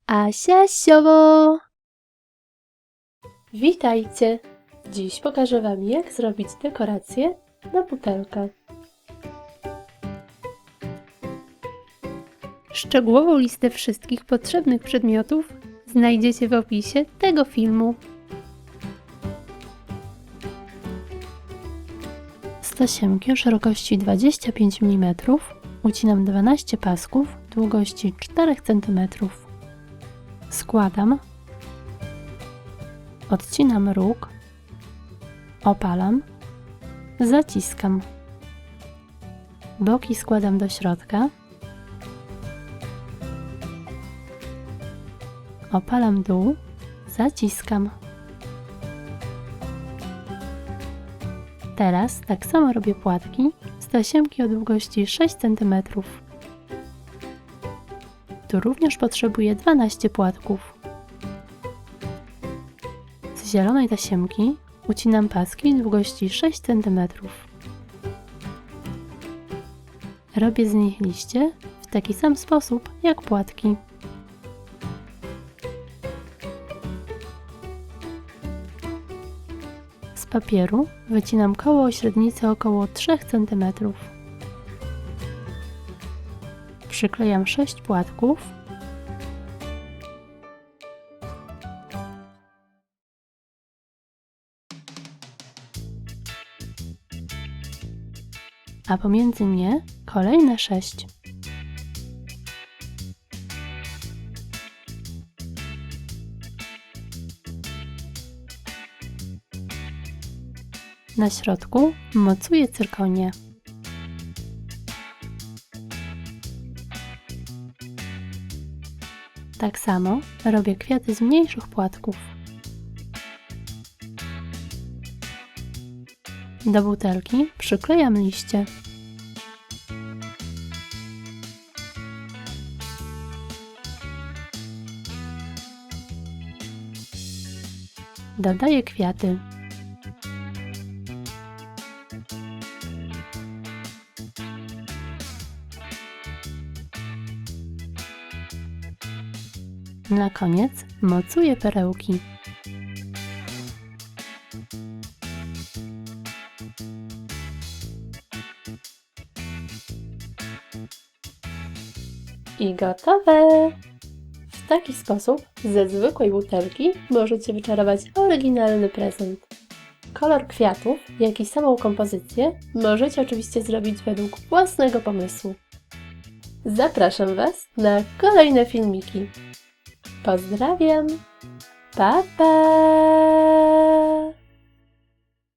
Asia Siowo! Witajcie! Dziś pokażę Wam, jak zrobić dekorację na butelkę. Szczegółową listę wszystkich potrzebnych przedmiotów znajdziecie w opisie tego filmu. Z tasiemki o szerokości 25 mm ucinam 12 pasków długości 4 cm. Składam, odcinam róg, opalam, zaciskam. Boki składam do środka, opalam dół, zaciskam. Teraz tak samo robię płatki z tasiemki o długości 6 cm. Tu również potrzebuję 12 płatków. Z zielonej tasiemki ucinam paski długości 6 cm. Robię z nich liście w taki sam sposób jak płatki. Z papieru wycinam koło o średnicy około 3 cm. Przyklejam 6 płatków. A pomiędzy nie kolejne 6. Na środku mocuję cyrkonię. Tak samo robię kwiaty z mniejszych płatków. Do butelki przyklejam liście. Dodaję kwiaty. Na koniec mocuję perełki. I gotowe! W taki sposób ze zwykłej butelki możecie wyczarować oryginalny prezent. Kolor kwiatów, jak i samą kompozycję możecie oczywiście zrobić według własnego pomysłu. Zapraszam Was na kolejne filmiki. Pozdrawiam! Pa, pa!